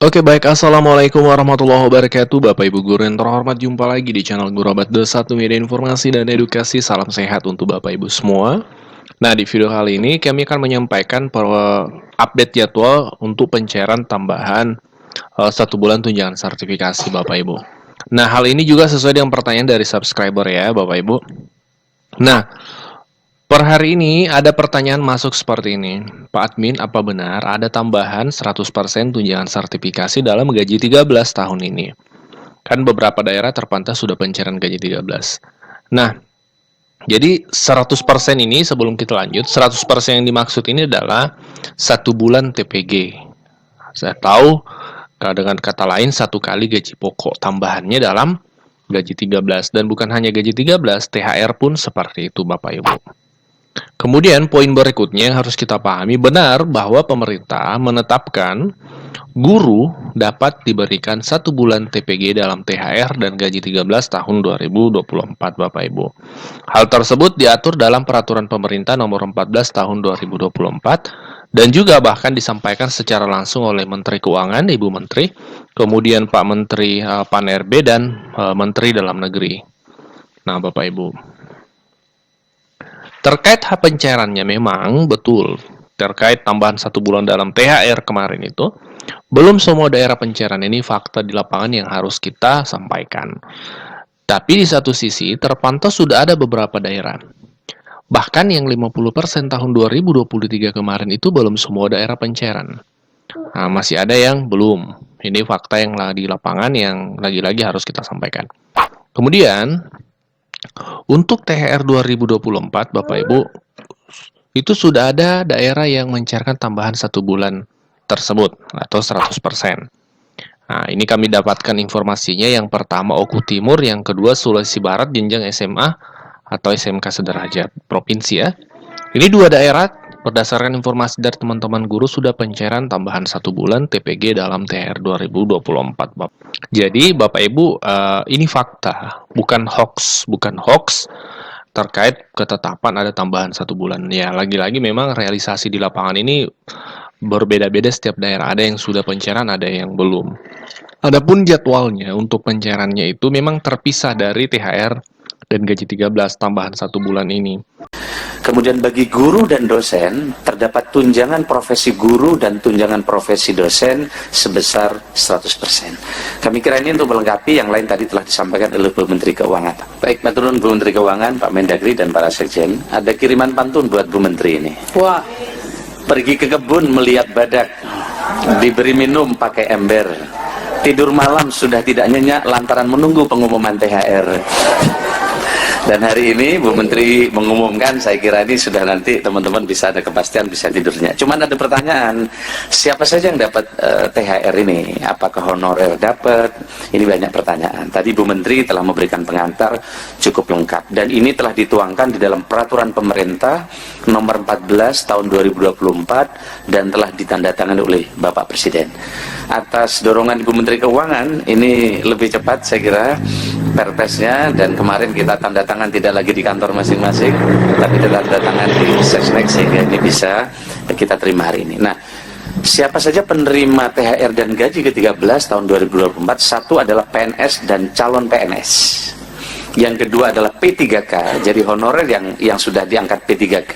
Oke baik, Assalamualaikum warahmatullahi wabarakatuh Bapak Ibu Guru yang terhormat, jumpa lagi di channel Guru Abad 21 Media Informasi dan Edukasi. Salam sehat untuk Bapak Ibu semua. Nah, di video kali ini kami akan menyampaikan update jadwal untuk pencairan tambahan 1 bulan tunjangan sertifikasi Bapak Ibu. Nah, hal ini juga sesuai dengan pertanyaan dari subscriber ya Bapak Ibu. Nah, per hari ini ada pertanyaan masuk seperti ini. Pak Admin, apa benar ada tambahan 100% tunjangan sertifikasi dalam gaji 13 tahun ini? Kan beberapa daerah terpantau sudah pencairan gaji 13. Nah, jadi 100% ini sebelum kita lanjut, 100% yang dimaksud ini adalah 1 bulan TPG. Saya tahu dengan kata lain 1 kali gaji pokok tambahannya dalam gaji 13. Dan bukan hanya gaji 13, THR pun seperti itu Bapak Ibu. Kemudian poin berikutnya yang harus kita pahami, benar bahwa pemerintah menetapkan guru dapat diberikan 1 bulan TPG dalam THR dan gaji 13 tahun 2024 Bapak Ibu. Hal tersebut diatur dalam peraturan pemerintah nomor 14 tahun 2024 dan juga bahkan disampaikan secara langsung oleh Menteri Keuangan, Ibu Menteri, kemudian Pak Menteri Pan-RB dan Menteri Dalam Negeri. Nah Bapak Ibu, terkait hak pencairannya memang betul, terkait tambahan 1 bulan dalam THR kemarin itu, belum semua daerah pencairan ini fakta di lapangan yang harus kita sampaikan. Tapi di satu sisi, terpantau sudah ada beberapa daerah. Bahkan yang 50% tahun 2023 kemarin itu belum semua daerah pencairan. Nah, masih ada yang belum. Ini fakta yang di lapangan yang lagi-lagi harus kita sampaikan. Kemudian, untuk THR 2024, Bapak Ibu, itu sudah ada daerah yang mencairkan tambahan 1 bulan tersebut, atau 100%. Nah, ini kami dapatkan informasinya, yang pertama Oku Timur, yang kedua Sulawesi Barat, jenjang SMA atau SMK sederajat provinsi ya. Ini 2 daerah, berdasarkan informasi dari teman-teman guru, sudah pencairan tambahan 1 bulan TPG dalam THR 2024, Bapak. Jadi Bapak Ibu, ini fakta, bukan hoax terkait ketetapan ada tambahan 1 bulan. Ya, lagi-lagi memang realisasi di lapangan ini berbeda-beda setiap daerah. Ada yang sudah pencairan, ada yang belum. Adapun jadwalnya untuk pencairannya itu memang terpisah dari THR dan gaji 13 tambahan 1 bulan ini. Kemudian bagi guru dan dosen, terdapat tunjangan profesi guru dan tunjangan profesi dosen sebesar 100%. Kami kira ini untuk melengkapi yang lain tadi telah disampaikan oleh Bu Menteri Keuangan. Baik, maturun Bu Menteri Keuangan, Pak Mendagri dan para sekjen. Ada kiriman pantun buat Bu Menteri ini. Wah, pergi ke kebun melihat badak, diberi minum pakai ember. Tidur malam sudah tidak nyenyak lantaran menunggu pengumuman THR. Dan hari ini Bu Menteri mengumumkan, saya kira ini sudah nanti teman-teman bisa ada kepastian, bisa tidurnya. Cuman ada pertanyaan, siapa saja yang dapat THR ini? Apakah honorer dapat? Ini banyak pertanyaan. Tadi Bu Menteri telah memberikan pengantar cukup lengkap. Dan ini telah dituangkan di dalam peraturan pemerintah nomor 14 tahun 2024 dan telah ditandatangani oleh Bapak Presiden. Atas dorongan Ibu Menteri Keuangan, ini lebih cepat saya kira perpesnya, dan kemarin kita tanda tangan tidak lagi di kantor masing-masing, tapi tanda tangan di Sesnek, sehingga ini bisa kita terima hari ini. Nah, siapa saja penerima THR dan gaji ke-13 tahun 2024? Satu adalah PNS dan calon PNS. Yang kedua adalah P3K, jadi honorer yang sudah diangkat P3K,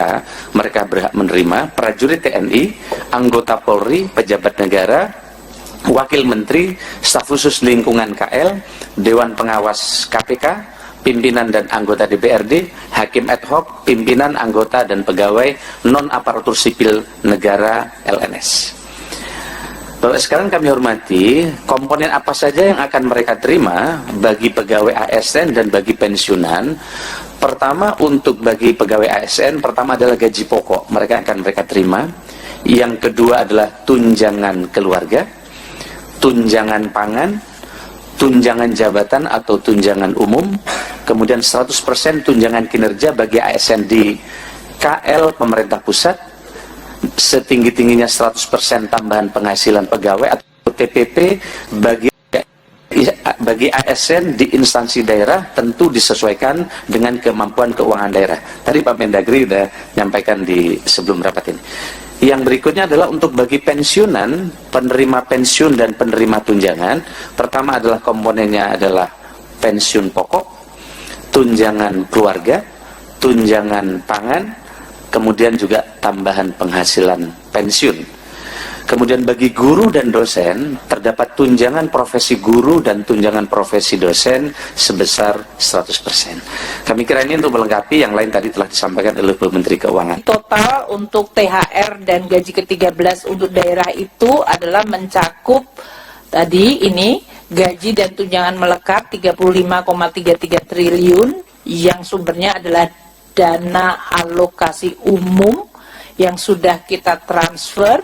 mereka berhak menerima. Prajurit TNI, anggota Polri, pejabat negara, Wakil Menteri, staf khusus lingkungan KL, Dewan Pengawas KPK, pimpinan dan anggota DPRD, hakim ad hoc, pimpinan, anggota dan pegawai non-aparatur sipil negara LNS. Bapak sekarang kami hormati, komponen apa saja yang akan mereka terima bagi pegawai ASN dan bagi pensiunan. Pertama, untuk bagi pegawai ASN, pertama adalah gaji pokok, mereka terima. Yang kedua adalah tunjangan keluarga, tunjangan pangan, tunjangan jabatan atau tunjangan umum, kemudian 100% tunjangan kinerja bagi ASN di KL pemerintah pusat, setinggi-tingginya 100% tambahan penghasilan pegawai atau TPP bagi ASN di instansi daerah, tentu disesuaikan dengan kemampuan keuangan daerah. Tadi Pak Mendagri sudah menyampaikan di sebelum rapat ini. Yang berikutnya adalah untuk bagi pensiunan, penerima pensiun dan penerima tunjangan. Pertama adalah komponennya adalah pensiun pokok, tunjangan keluarga, tunjangan pangan, kemudian juga tambahan penghasilan pensiun. Kemudian bagi guru dan dosen, terdapat tunjangan profesi guru dan tunjangan profesi dosen sebesar 100%. Kami kira ini untuk melengkapi, yang lain tadi telah disampaikan oleh Bu Menteri Keuangan. Total untuk THR dan gaji ke-13 untuk daerah itu adalah mencakup tadi ini gaji dan tunjangan melekat 35,33 triliun yang sumbernya adalah dana alokasi umum yang sudah kita transfer,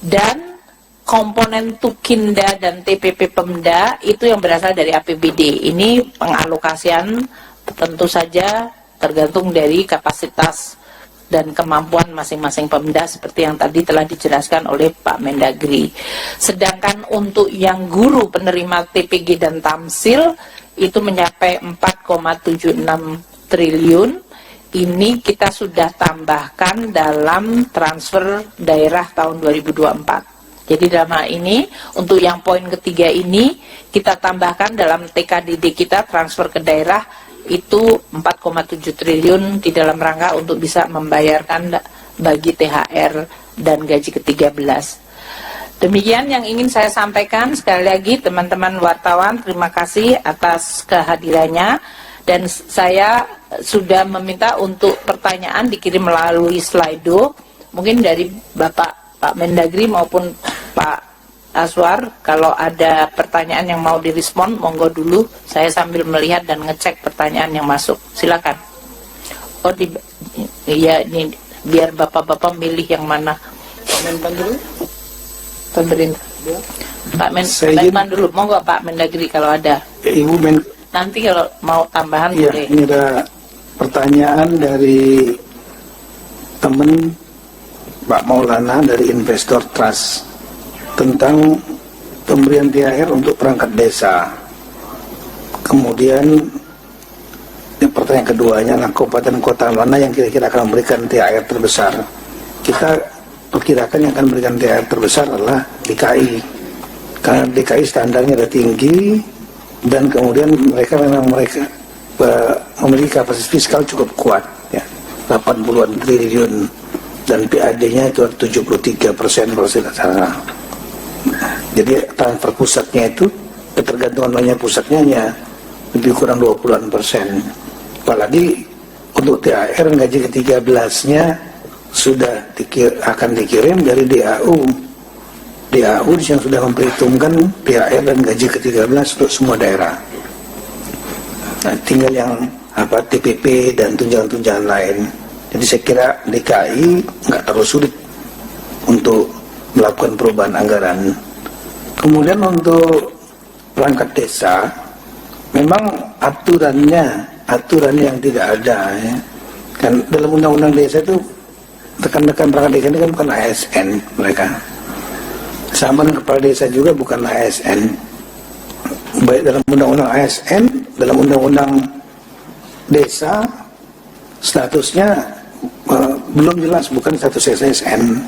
dan komponen Tukinda dan TPP Pemda itu yang berasal dari APBD. Ini pengalokasian tentu saja tergantung dari kapasitas dan kemampuan masing-masing Pemda seperti yang tadi telah dijelaskan oleh Pak Mendagri. Sedangkan untuk yang guru penerima TPG dan Tamsil itu mencapai 4,76 triliun. Ini kita sudah tambahkan dalam transfer daerah tahun 2024. Jadi dalam hal ini, untuk yang poin ketiga ini, kita tambahkan dalam TKDD kita transfer ke daerah itu 4,7 triliun di dalam rangka untuk bisa membayarkan bagi THR dan gaji ke-13. Demikian yang ingin saya sampaikan. Sekali lagi teman-teman wartawan, terima kasih atas kehadirannya. Dan saya sudah meminta untuk pertanyaan dikirim melalui Slido. Mungkin dari Pak Mendagri maupun Pak Aswar, kalau ada pertanyaan yang mau direspon, monggo dulu. Saya sambil melihat dan ngecek pertanyaan yang masuk. Silakan. Oh, ya ini biar bapak-bapak milih yang mana. Pak Menpan dulu. Pemerintah. Pak Menpan dulu. Monggo Pak Mendagri kalau ada. Ibu Nanti kalau mau tambahan ya, boleh. Ini ada pertanyaan dari teman Pak Maulana dari Investor Trust tentang pemberian THR untuk perangkat desa. Kemudian pertanyaan keduanya, kabupaten kota mana yang kira-kira akan memberikan THR terbesar? Kita perkirakan yang akan memberikan THR terbesar adalah DKI, karena DKI standarnya ada tinggi, dan kemudian mereka memiliki kapasitas fiskal cukup kuat, ya, 80-an triliun, dan PAD-nya itu 73% kalau tidak salah. Jadi transfer pusatnya itu, ketergantungan banyak pusatnya hanya lebih kurang 20%. Apalagi untuk THR gaji ke-13-nya sudah akan dikirim dari DAU yang sudah memperhitungkan THR dan gaji ke-13 untuk semua daerah. Nah, tinggal yang TPP dan tunjangan-tunjangan lain. Jadi saya kira DKI nggak terlalu sulit untuk melakukan perubahan anggaran. Kemudian untuk perangkat desa, memang aturan yang tidak ada, ya. Kan dalam undang-undang desa itu rekan-rekan perangkat desa ini kan bukan ASN mereka. Sama dengan kepala desa juga bukan ASN. Baik dalam undang-undang ASN, dalam undang-undang desa, statusnya belum jelas, bukan status SSN.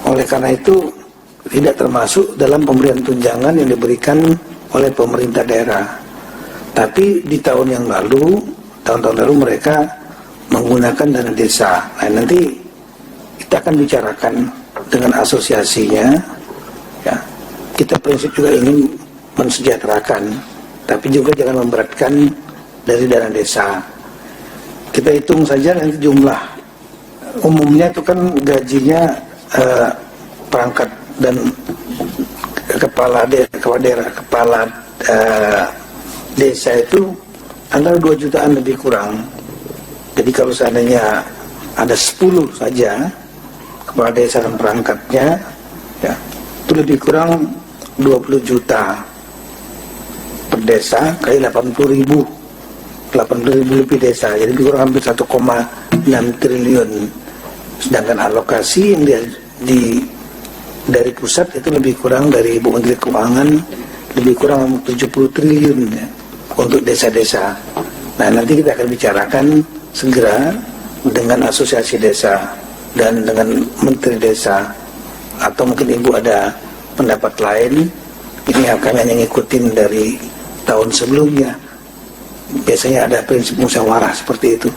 Oleh karena itu tidak termasuk dalam pemberian tunjangan yang diberikan oleh pemerintah daerah. Tapi di tahun tahun lalu mereka menggunakan dana desa. Nah, nanti kita akan bicarakan dengan asosiasinya, ya. Kita prinsip juga ingin mensejahterakan, tapi juga jangan memberatkan dari dana desa. Kita hitung saja nanti jumlah umumnya itu kan gajinya perangkat dan kepala desa itu antara 2 jutaan lebih kurang. Jadi kalau seandainya ada 10 saja kepala desa dan perangkatnya, ya, itu lebih kurang 20 juta per desa kali 80.000 lebih desa, jadi lebih kurang hampir 1,6 triliun. Sedangkan alokasi yang dari pusat itu lebih kurang, dari Ibu Menteri Keuangan lebih kurang 70 triliun, ya, untuk desa-desa. Nah, nanti kita akan bicarakan segera dengan asosiasi desa. dan dengan Menteri Desa, atau mungkin Ibu ada pendapat lain. Ini kami hanya ngikutin dari tahun sebelumnya. Biasanya ada prinsip musyawarah seperti itu.